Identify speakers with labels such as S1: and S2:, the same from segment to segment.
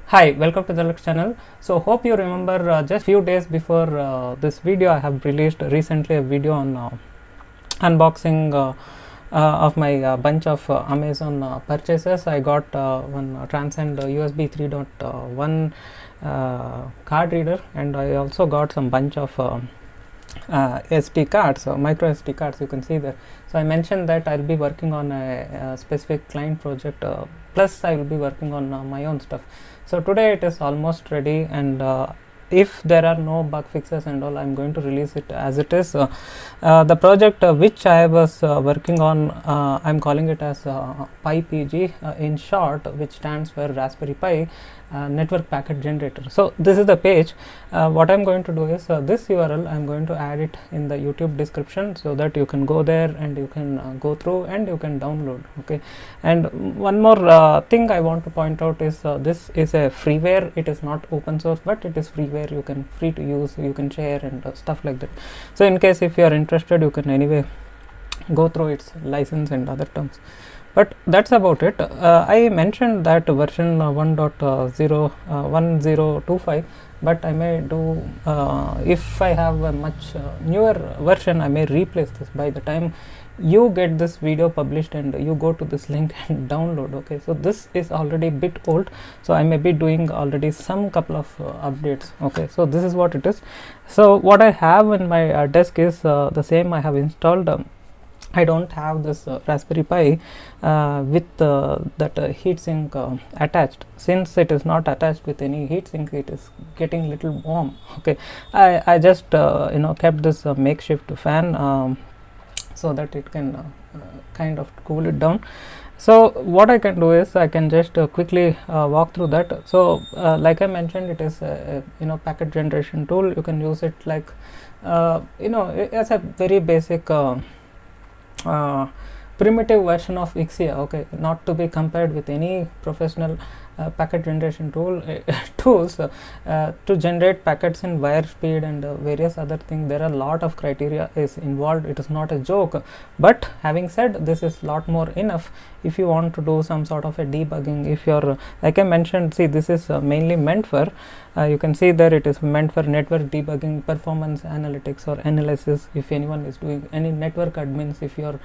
S1: Hi, welcome to the Lux channel. So hope you remember just few days before this video I have released recently a video on unboxing of my bunch of Amazon purchases. I got one TRANSCEND USB 3.1 card reader, and I also got some bunch of SD cards, micro SD cards, you can see there. So I mentioned that I'll be working on a specific client project, plus I will be working on my own stuff. So today it is almost ready, and if there are no bug fixes and all, I'm going to release it as it is. The project which I was working on, I'm calling it as PiPG in short, which stands for Raspberry Pi network packet generator. So this is the page. What I'm going to do is this URL I'm going to add it in the YouTube description, so that you can go there and you can go through and you can download. Okay, and one more thing I want to point out is this is a freeware. It is not open source, but it is freeware. You can free to use, you can share and stuff like that. So in case if you are interested, you can anyway go through its license and other terms. But that's about it. I mentioned that version 1.1025, but I may do, if I have a much newer version, I may replace this by the time you get this video published and you go to this link and download. Okay, so this is already a bit old, so I may be doing already some couple of updates. Okay, so this is what it is. So what I have in my desk is the same I have installed. I don't have this Raspberry Pi with that heatsink attached. Since it is not attached with any heatsink, it is getting little warm. Okay, I just kept this makeshift fan so that it can kind of cool it down. So what I can do is I can just quickly walk through that. So like I mentioned, it is a packet generation tool. You can use it like as a very basic primitive version of Ixia. Okay, not to be compared with any professional packet generation tools to generate packets in wire speed and various other things. There are a lot of criteria is involved. It is not a joke. But having said, this is lot more enough if you want to do some sort of a debugging. If you're like I mentioned, see, this is mainly meant for you can see there it is meant for network debugging, performance analytics or analysis. If anyone is doing any network admins, if you're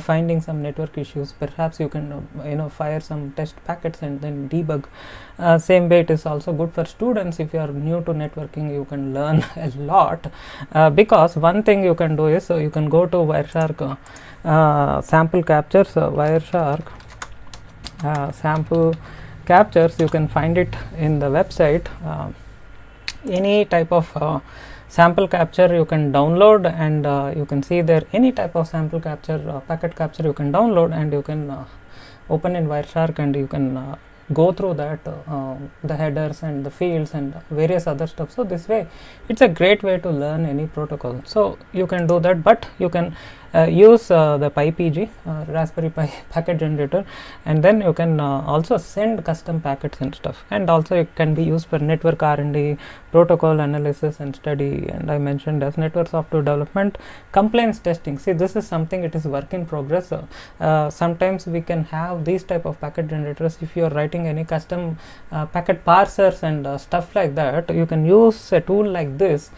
S1: finding some network issues, perhaps you can fire some test packets and then debug. Same way it is also good for students. If you are new to networking, you can learn a lot, because one thing you can do is you can go to Wireshark sample captures, Wireshark sample captures. You can find it in the website. Any type of sample capture you can download, and you can see there any type of sample capture, packet capture you can download, and you can open in Wireshark, and you can go through that, the headers and the fields and various other stuff. So this way it's a great way to learn any protocol. So you can do that, but you can use the PiPG Raspberry Pi packet generator, and then you can also send custom packets and stuff, and also it can be used for network R&D, protocol analysis and study, and I mentioned as network software development, compliance testing. See, this is something, it is work in progress. Sometimes we can have these type of packet generators. If you are writing any custom packet parsers and stuff like that, you can use a tool like this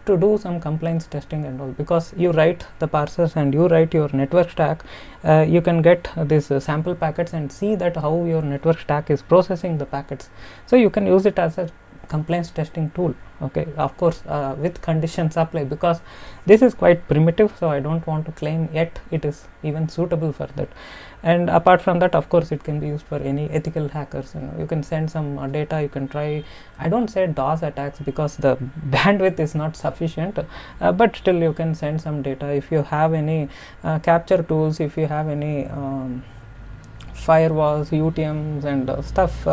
S1: to do some compliance testing and all, because you write the parsers and you write your network stack. You can get these sample packets and see that how your network stack is processing the packets. So you can use it as a compliance testing tool. Okay, of course with conditions apply, because this is quite primitive, so I don't want to claim yet it is even suitable for that. And apart from that, of course, it can be used for any ethical hackers. You can send some data, you can try, I don't say DOS attacks because the bandwidth is not sufficient, but still you can send some data. If you have any capture tools, if you have any firewalls, UTMs and stuff,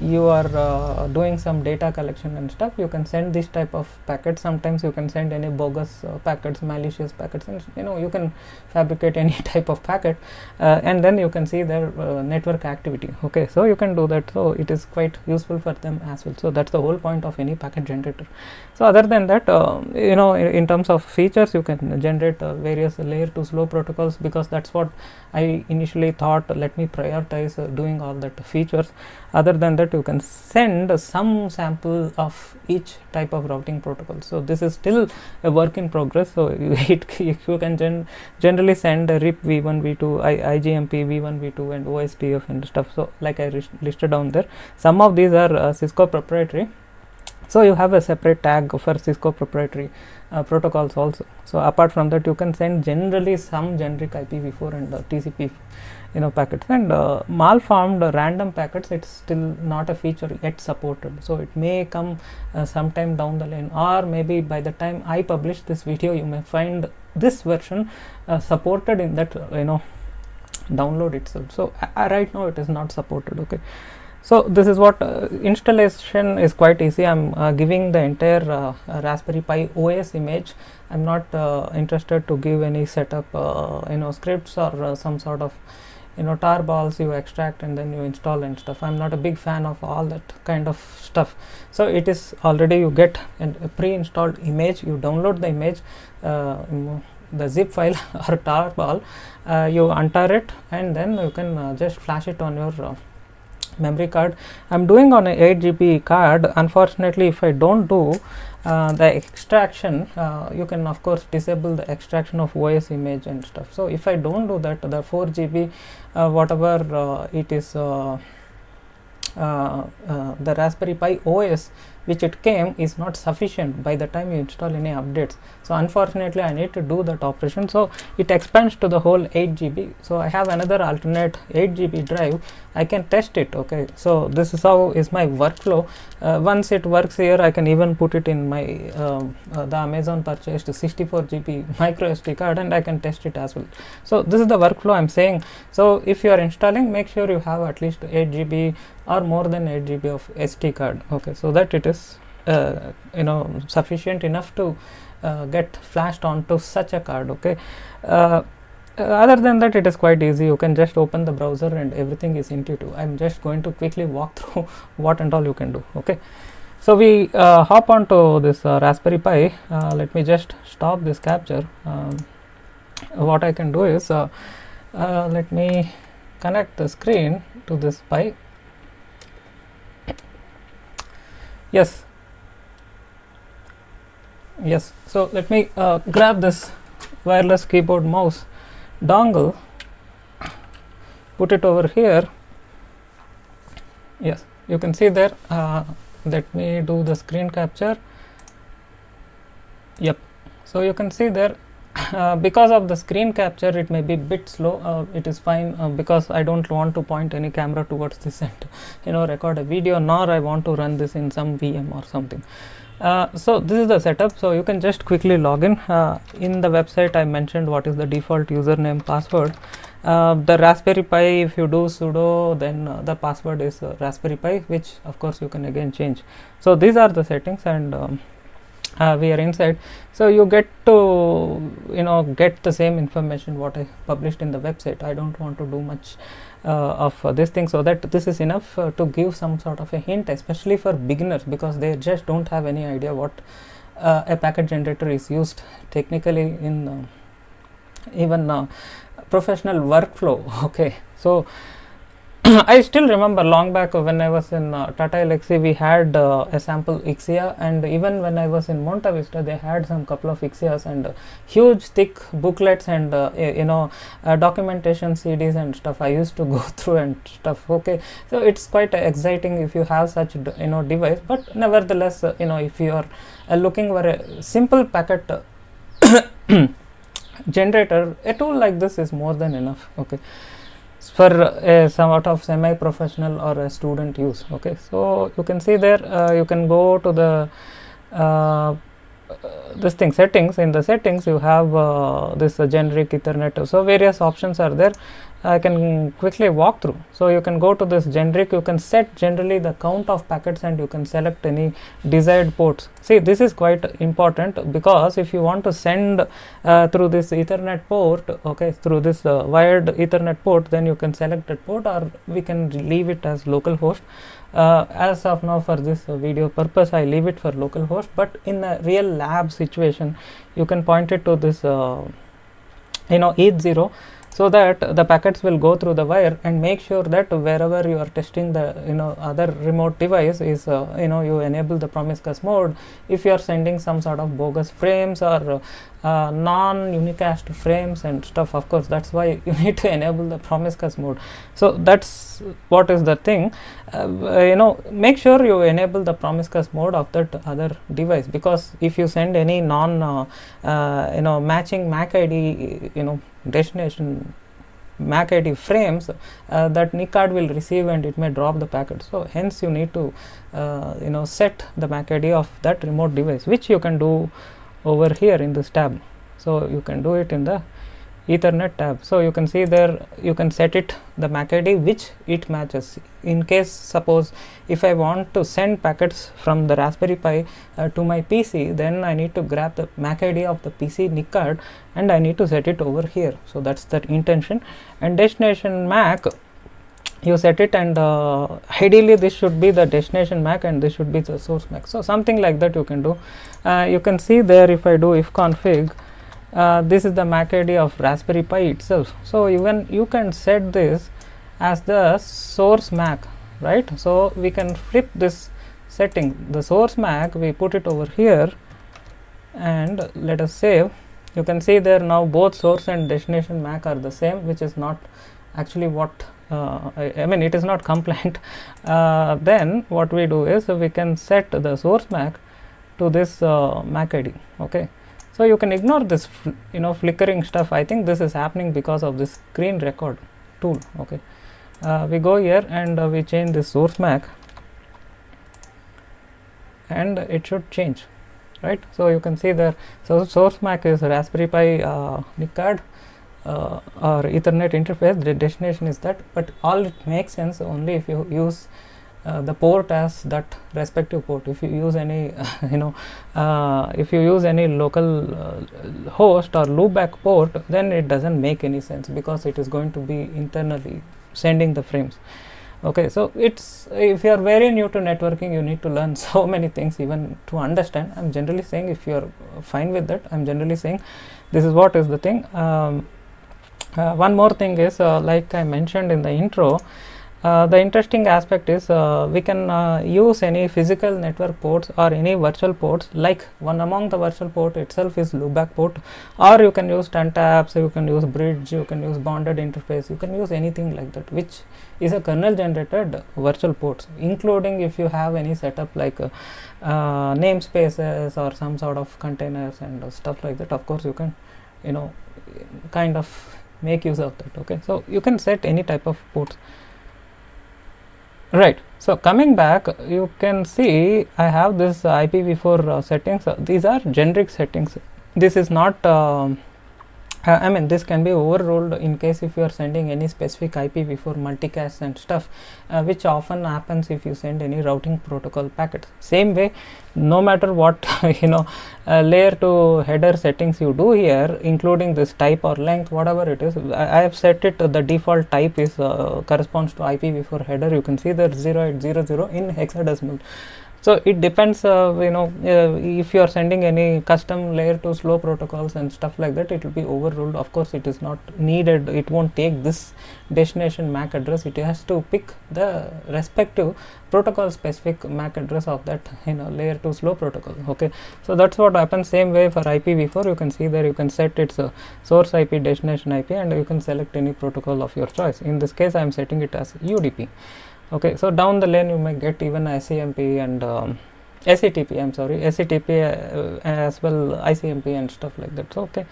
S1: you are doing some data collection and stuff, you can send this type of packets. Sometimes you can send any bogus packets, malicious packets, and you can fabricate any type of packet, and then you can see their network activity. Okay, so you can do that. So it is quite useful for them as well. So that's the whole point of any packet generator. So other than that, in terms of features, you can generate various layer 2 slow protocols, because that's what I initially thought, let me prioritize doing all that features. other than that you can send some sample of each type of routing protocol. So this is still a work in progress. So you can generally send a RIP v1 v2 IGMP v1 v2 and OSPF and stuff. So like I listed down there, some of these are Cisco proprietary. So you have a separate tag for Cisco proprietary protocols also. So apart from that, you can send generally some generic IPv4 and TCP packets, and malformed random packets, it's still not a feature yet supported. So it may come sometime down the line, or maybe by the time I publish this video you may find this version supported in that download itself. So right now it is not supported. Okay, so this is what installation is quite easy. I'm giving the entire Raspberry Pi OS image. I'm not interested to give any setup scripts or some sort of tar balls you extract and then you install and stuff. I'm not a big fan of all that kind of stuff. So it is already, you get a pre-installed image, you download the image, the zip file or tar ball, you untar it and then you can just flash it on your memory card. I'm doing on a 8 GB card. Unfortunately, if I don't do the extraction, you can of course disable the extraction of OS image and stuff. So if I don't do that, the 4 GB whatever it is, the Raspberry Pi OS which it came is not sufficient by the time you install any updates. So unfortunately I need to do that operation, so it expands to the whole 8 GB. So I have another alternate 8 GB drive, I can test it. Okay, so this is how is my workflow. Once it works here, I can even put it in my the Amazon purchased 64 GB microSD card and I can test it as well. So this is the workflow I'm saying. So if you are installing, make sure you have at least 8 GB or more than 8 GB of SD card. Okay, so that it is sufficient enough to get flashed onto such a card. Okay, other than that it is quite easy. You can just open the browser and everything is intuitive. I'm just going to quickly walk through what and all you can do. Okay, so we hop onto this Raspberry Pi. Let me just stop this capture. What I can do is let me connect the screen to this Pi. Yes, so let me grab this wireless keyboard mouse dongle, put it over here. Yes, you can see there. Let me do the screen capture. Yep, so you can see there, because of the screen capture it may be bit slow. It is fine because I don't want to point any camera towards this and record a video, nor I want to run this in some VM or something. So this is the setup. So you can just quickly log in. In the website I mentioned what is the default username, password. The Raspberry Pi, if you do sudo, then the password is Raspberry Pi, which of course you can again change. So these are the settings, and we are inside. So you get to get the same information what I published in the website. I don't want to do much of this thing, so that this is enough to give some sort of a hint, especially for beginners, because they just don't have any idea what a packet generator is used technically in even professional workflow. Okay, so I still remember long back when I was in Tata Elxsi, we had a sample Ixia, and even when I was in Monta Vista, they had some couple of Ixias and huge thick booklets and documentation CDs and stuff I used to go through and stuff. Okay, so it's quite exciting if you have such device, but nevertheless if you are looking for a simple packet generator, a tool like this is more than enough. Okay, for a sort of semi-professional or a student use. Okay, so you can see there, you can go to the this thing, settings. In the settings you have this generic Ethernet, so various options are there. I can quickly walk through. So you can go to this generic, you can set generally the count of packets and you can select any desired ports. See, this is quite important, because if you want to send through this Ethernet port, okay, through this wired Ethernet port, then you can select that port, or we can leave it as localhost. As of now, for this video purpose, I leave it for localhost, but in a real lab situation you can point it to this ETH0. so that the packets will go through the wire, and make sure that wherever you are testing the other remote device is you enable the promiscuous mode. If you are sending some sort of bogus frames or non-unicast frames and stuff, of course that's why you need to enable the promiscuous mode. So that's what is the thing. Make sure you enable the promiscuous mode of that other device, because if you send any non matching MAC ID destination MAC ID frames, that NIC card will receive and it may drop the packet. So hence you need to set the MAC ID of that remote device, which you can do over here in this tab. So you can do it in the Ethernet tab. So you can see there, you can set it the MAC ID which it matches. In case, suppose if I want to send packets from the Raspberry Pi to my PC, then I need to grab the MAC ID of the PC NIC card and I need to set it over here. So that's the intention. And destination MAC, you set it, and ideally this should be the destination MAC and this should be the source MAC. So something like that you can do. You can see there, if I do if config, this is the MAC ID of Raspberry Pi itself. So even you can set this as the source MAC, right? So we can flip this setting, the source MAC, we put it over here and let us save. You can see there now both source and destination MAC are the same, which is not actually what I mean, it is not compliant. Then what we do is we can set the source MAC to this MAC ID. Okay, so you can ignore this flickering stuff. I think this is happening because of this screen record tool. Okay, we go here and we change this source MAC and it should change, right? So you can see there, so source MAC is Raspberry Pi NIC card or Ethernet interface. The destination is that, but all it makes sense only if you use the port as that respective port. If you use any if you use any local host or loopback port, then it doesn't make any sense, because it is going to be internally sending the frames. Okay, so it's, if you are very new to networking, you need to learn so many things even to understand. I'm generally saying, if you are fine with that, I'm generally saying this is what is the thing. One more thing is, like I mentioned in the intro, the interesting aspect is we can use any physical network ports or any virtual ports. Like one among the virtual port itself is loopback port, or you can use TAPs, you can use bridge, you can use bonded interface, you can use anything like that, which is a kernel generated virtual ports, including if you have any setup like namespaces or some sort of containers and stuff like that. Of course you can kind of make use of that. Okay, so you can set any type of ports. Right, so coming back, you can see I have this IPv4 settings. These are generic settings. This is not I mean, this can be overruled in case if you are sending any specific IPv4 multicast and stuff, which often happens if you send any routing protocol packets. Same way, no matter what layer to header settings you do here, including this type or length, whatever it is, I have set it, the default type is corresponds to IPv4 header. You can see that 0800 in hexadecimal. So it depends, if you are sending any custom layer 2 slow protocols and stuff like that, it will be overruled. Of course, it is not needed. It won't take this destination MAC address. It has to pick the respective protocol specific MAC address of that layer 2 slow protocol. Okay, so that's what happens. Same way for IPv4, you can see there you can set its source IP, destination IP, and you can select any protocol of your choice. In this case, I am setting it as UDP. Okay, so down the lane you may get even SCMP and SCTP, I'm sorry, SCTP as well, ICMP and stuff like that. So, okay,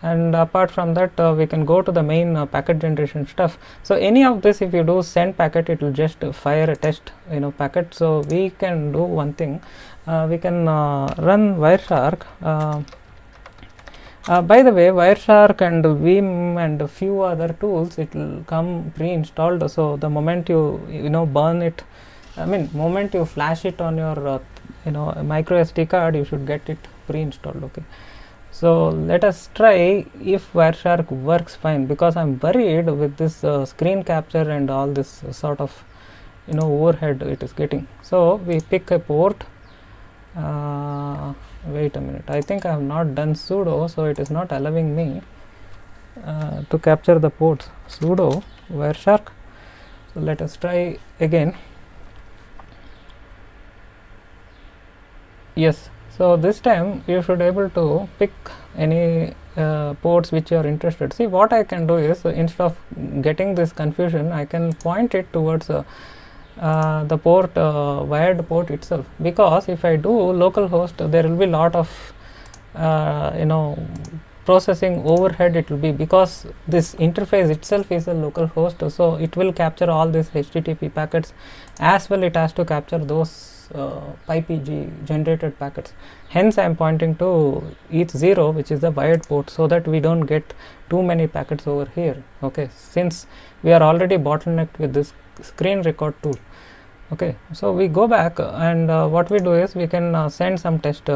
S1: and apart from that, we can go to the main packet generation stuff. So any of this, if you do send packet, it will just fire a test packet. So we can do one thing, we can run Wireshark. By the way, Wireshark and Veeam and a few other tools, it will come pre-installed. So the moment you burn it, moment you flash it on your micro SD card, you should get it pre-installed. Okay, so let us try if Wireshark works fine, because I'm worried with this screen capture and all this sort of overhead it is getting. So we pick a port. Wait a minute, I think I have not done sudo, so it is not allowing me. to capture the ports, sudo wireshark. So let us try again. Yes, so this time you should able to pick any ports which you are interested. See, what I can do is, instead of getting this confusion, I can point it towards the port, wired port itself, because if I do localhost, there will be lot of processing overhead it will be, because this interface itself is a local host, so it will capture all these HTTP packets, as well it has to capture those PiPG generated packets. Hence I am pointing to each 0, which is the wired port, so that we don't get too many packets over here. Okay, since we are already bottlenecked with this screen record tool. Okay, so we go back, and what we do is we can send some test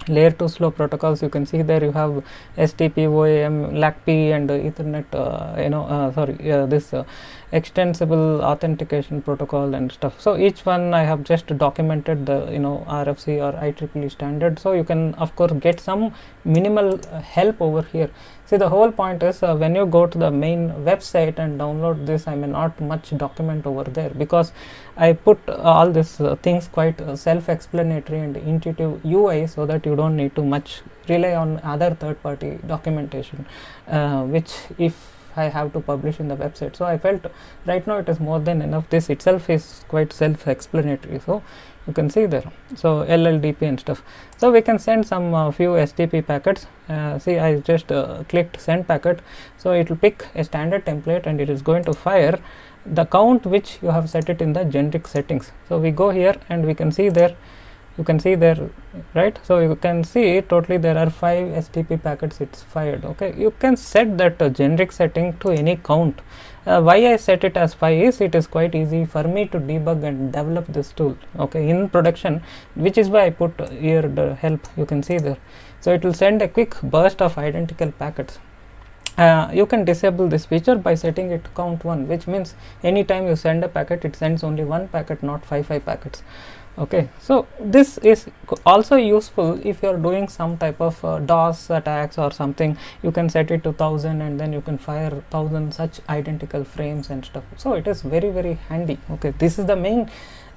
S1: layer 2 slow protocols. You can see there you have STP, OAM, LACP, and Ethernet, this extensible authentication protocol and stuff. So each one I have just documented the RFC or IEEE standard, so you can of course get some minimal help over here. See, the whole point is when you go to the main website and download this, I may not much document over there, because I put all these things quite self-explanatory and intuitive UI, so that you don't need to much rely on other third-party documentation, which if I have to publish in the website. So I felt right now it is more than enough. This itself is quite self-explanatory, so you can see there. So LLDP and stuff. So we can send some few STP packets. See, I just clicked send packet, so it will pick a standard template and it is going to fire the count which you have set it in the generic settings. So we go here and we can see there, you can see there, right? So you can see totally there are 5 STP packets it's fired. Okay, you can set that generic setting to any count. Why I set it as 5 is it is quite easy for me to debug and develop this tool, okay, in production, which is why I put here the help. You can see there, so it will send a quick burst of identical packets. You can disable this feature by setting it count 1, which means anytime you send a packet, it sends only 1 packet, not 5 packets. Okay, so this is also useful if you are doing some type of DOS attacks or something. You can set it to 1000 and then you can fire 1000 such identical frames and stuff. So it is very, very handy. Okay, this is the main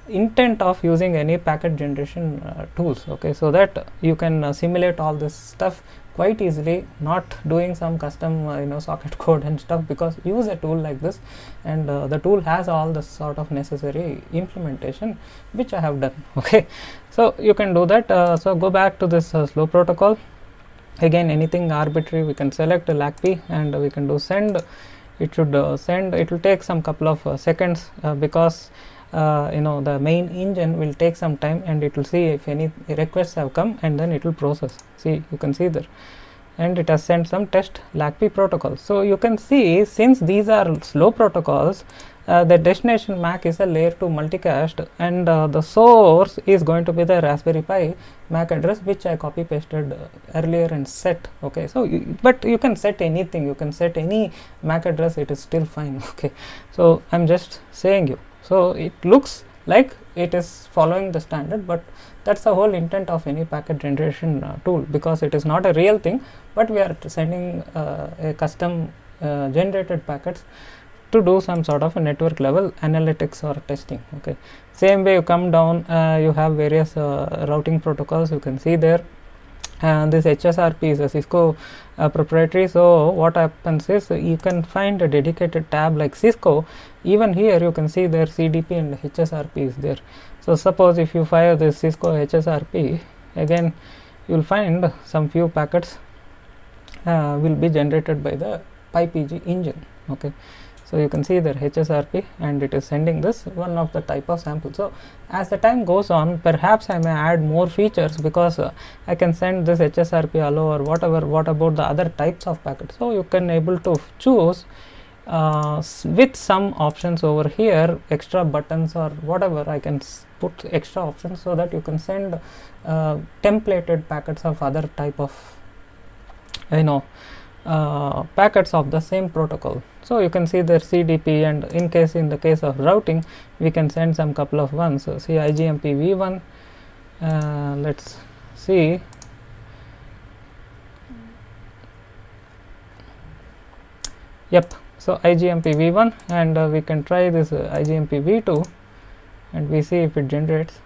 S1: intent of using any packet generation tools. Okay, so that you can simulate all this stuff quite easily, not doing some custom socket code and stuff, because use a tool like this, and the tool has all the sort of necessary implementation which I have done. Okay, so you can do that. So go back to this slow protocol. Again, anything arbitrary we can select LACP and we can do send. It should send. It will take some couple of seconds because the main engine will take some time, and it will see if any requests have come, and then it will process. See, you can see there, and it has sent some test LACP protocols. So you can see, since these are slow protocols, the destination MAC is a layer 2 multicast, and the source is going to be the Raspberry Pi MAC address, which I copy pasted earlier and set. Okay, so but you can set anything, you can set any MAC address, it is still fine. Okay, so I'm just saying you. So it looks like it is following the standard, but that's the whole intent of any packet generation tool, because it is not a real thing, but we are sending a custom generated packets to do some sort of a network level analytics or testing. Okay, same way you come down, you have various routing protocols. You can see there, this HSRP is a Cisco proprietary. So what happens is, you can find a dedicated tab like Cisco. Even here you can see there CDP and HSRP is there. So suppose if you fire this Cisco HSRP, again you will find some few packets will be generated by the PiPG engine. Okay, so you can see there HSRP, and it is sending this one of the type of sample. So as the time goes on, perhaps I may add more features, because I can send this HSRP allow or whatever. What about the other types of packets? So you can able to choose with some options over here, extra buttons or whatever. I can put extra options so that you can send templated packets of other type of packets of the same protocol. So you can see their CDP, and in the case of routing, we can send some couple of ones. So see IGMP v1, let's see, Yep, so IGMP v1, and we can try this IGMP v2 and we see if it generates.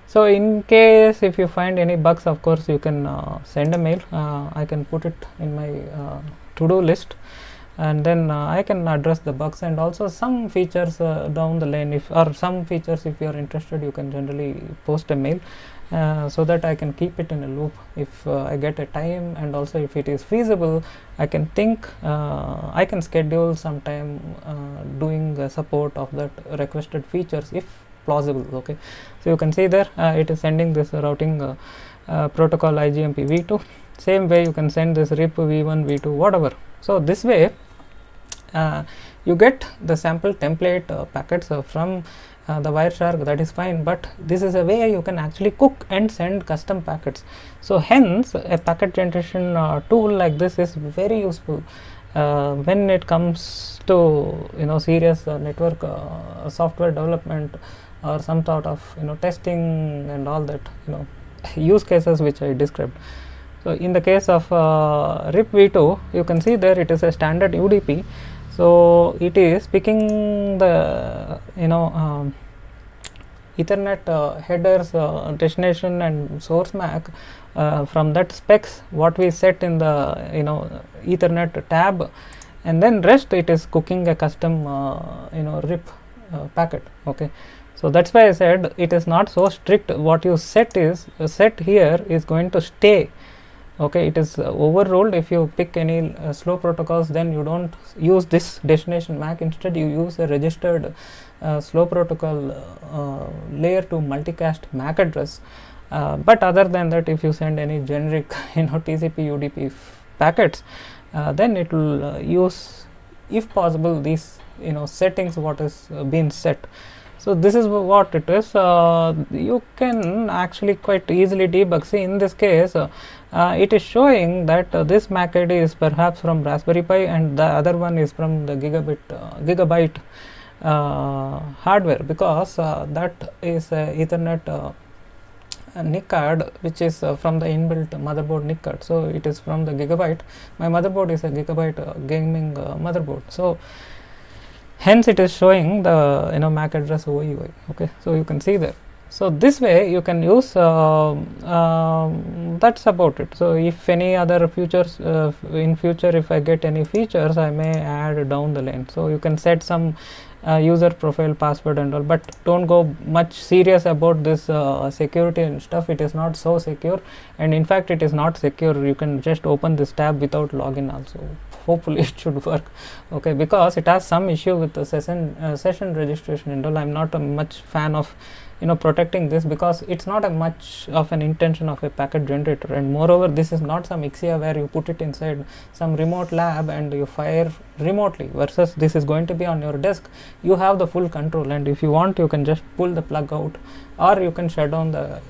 S1: So in case if you find any bugs, of course you can send a mail. I can put it in my to-do list, and then I can address the bugs, and also some features down the line, or some features if you are interested, you can generally post a mail so that I can keep it in a loop if I get a time, and also if it is feasible I can think I can schedule some time doing support of that requested features if plausible. Okay, so you can see there it is sending this routing protocol IGMP v2. Same way you can send this RIP v1 v2 whatever. So this way you get the sample template packets from the Wireshark, that is fine, but this is a way you can actually cook and send custom packets. So hence a packet generation tool like this is very useful when it comes to serious network software development or some sort of testing and all that use cases which I described. So in the case of RIP v2, you can see there it is a standard UDP. So it is picking the Ethernet headers, destination and source MAC from that specs what we set in the Ethernet tab, and then rest it is cooking a custom RIP packet. Okay, so that's why I said it is not so strict. What you set here is going to stay. Okay, it is overruled if you pick any slow protocols, then you don't use this destination MAC. Instead you use a registered slow protocol layer to multicast MAC address, but other than that, if you send any generic TCP UDP packets, then it will use, if possible, these settings what is been set. So this is what it is. You can actually quite easily debug. See, in this case it is showing that this MAC ID is perhaps from Raspberry Pi and the other one is from the gigabyte hardware, because that is Ethernet NIC card which is from the inbuilt motherboard NIC card. So it is from the gigabyte. My motherboard is a gigabyte gaming motherboard. So hence it is showing the MAC address OEUI. Okay, so you can see there. So this way you can use that's about it. So if any other features in future, if I get any features, I may add down the line. So you can set some user profile, password and all, but don't go much serious about this security and stuff. It is not so secure, and in fact it is not secure. You can just open this tab without login also. Hopefully it should work. Okay, because it has some issue with the session registration and all. I'm not a much fan of protecting this, because it's not a much of an intention of a packet generator, and moreover this is not some Ixia where you put it inside some remote lab and you fire remotely, versus this is going to be on your desk. You have the full control, and if you want you can just pull the plug out, or you can shut down the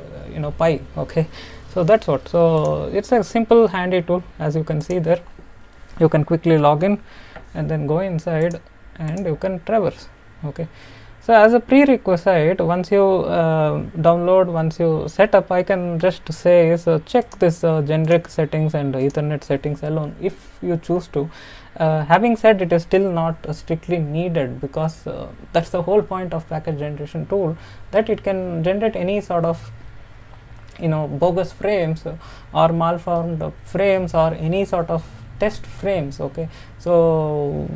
S1: Pi. Okay, so that's what. So it's a simple handy tool. As you can see there, you can quickly log in and then go inside and you can traverse. Okay, so as a prerequisite, once you download, once you set up, I can just say is check this generic settings and Ethernet settings alone if you choose to. Having said, it is still not strictly needed, because that's the whole point of packet generation tool, that it can generate any sort of bogus frames or malformed frames or any sort of test frames. Okay, so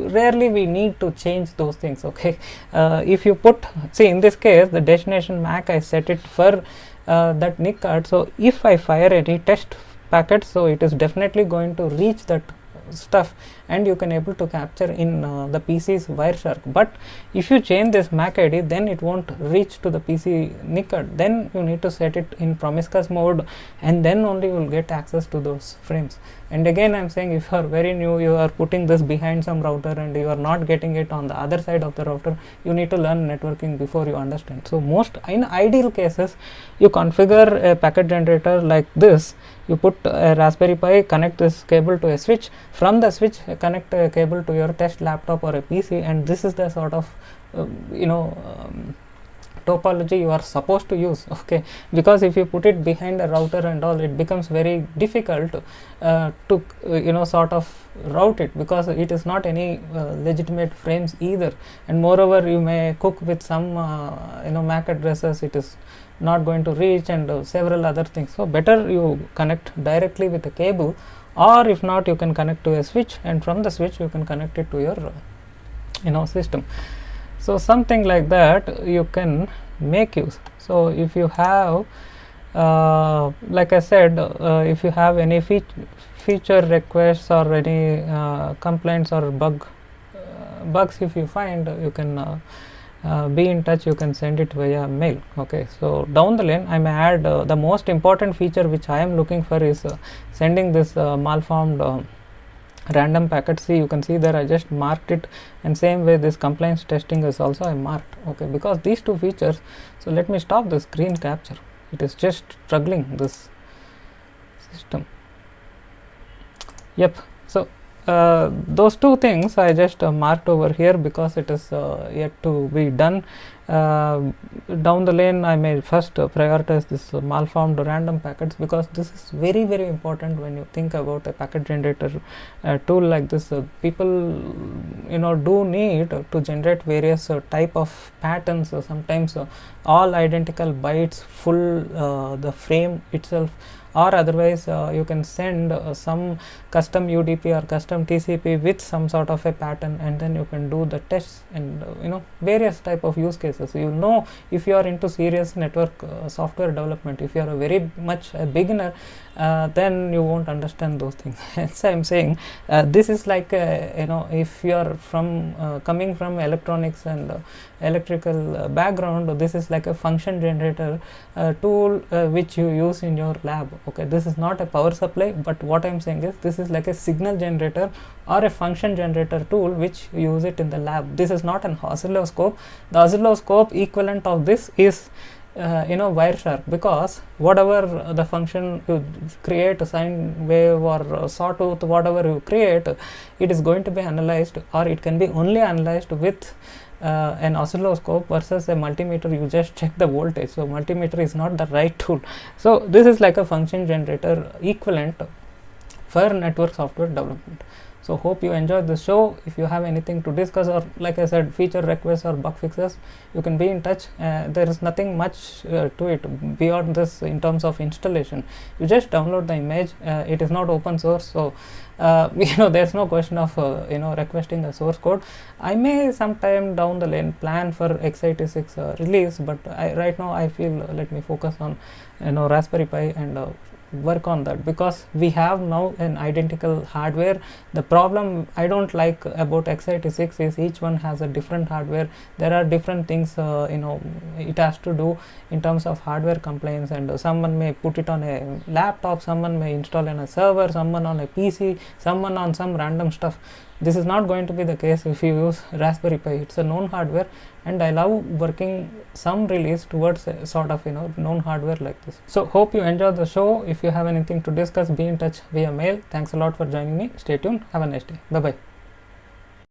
S1: rarely we need to change those things. Okay, if you put, see in this case the destination MAC, I set it for that NIC card. So if I fire any test packet, so it is definitely going to reach that stuff, and you can able to capture in the PC's Wireshark. But if you change this MAC ID, then it won't reach to the PC NIC card. Then you need to set it in promiscuous mode, and then only you will get access to those frames. And again, I'm saying, if you are very new, you are putting this behind some router and you are not getting it on the other side of the router, you need to learn networking before you understand. So most in ideal cases, you configure a packet generator like this. You put a Raspberry Pi, connect this cable to a switch, from the switch connect a cable to your test laptop or a PC, and this is the sort of topology you are supposed to use, okay, because if you put it behind a router and all, it becomes very difficult to sort of route it, because it is not any legitimate frames either, and moreover you may cook with some MAC addresses, it is not going to reach, and several other things. So better you connect directly with a cable, or if not, you can connect to a switch, and from the switch you can connect it to your system. So something like that you can make use. So if you have like I said, if you have any feature requests or any complaints or bugs, if you find, you can be in touch, you can send it via mail. Okay, so down the lane I may add the most important feature which I am looking for is sending this malformed random packet. See, you can see there I just marked it, and same way this compliance testing is also I marked, okay, because these two features. So let me stop the screen capture, it is just struggling, this system. Yep, so those two things I just marked over here because it is yet to be done. Down the lane I may first prioritize this malformed random packets, because this is very very important when you think about a packet generator tool like this. People do need to generate various type of patterns, sometimes all identical bytes, full the frame itself, or otherwise you can send some custom UDP or custom TCP with some sort of a pattern, and then you can do the tests and various type of use cases. If you are into serious network software development, if you are a very much a beginner, then you won't understand those things. Hence I am saying this is like if you are from coming from electronics and electrical background, this is like a function generator tool which you use in your lab. Okay, this is not a power supply, but what I am saying is this is like a signal generator or a function generator tool which you use it in the lab. This is not an oscilloscope. The oscilloscope equivalent of this is Wireshark, because whatever the function you create, a sine wave or sawtooth, whatever you create, it is going to be analyzed, or it can be only analyzed with an oscilloscope versus a multimeter. You just check the voltage, so multimeter is not the right tool. So this is like a function generator equivalent for network software development. So hope you enjoyed the show. If you have anything to discuss, or like I said, feature requests or bug fixes, you can be in touch. There is nothing much to it beyond this in terms of installation. You just download the image. It is not open source, so there's no question of requesting a source code. I may sometime down the lane plan for x86 release, but right now I feel let me focus on Raspberry Pi and work on that, because we have now an identical hardware. The problem I don't like about x86 is each one has a different hardware. There are different things it has to do in terms of hardware compliance, and someone may put it on a laptop, someone may install on a server, someone on a PC, someone on some random stuff. This is not going to be the case if you use Raspberry Pi. It's a known hardware, and I love working some release towards a sort of known hardware like this. So hope you enjoyed the show. If you have anything to discuss, be in touch via mail. Thanks a lot for joining me. Stay tuned. Have a nice day. Bye bye.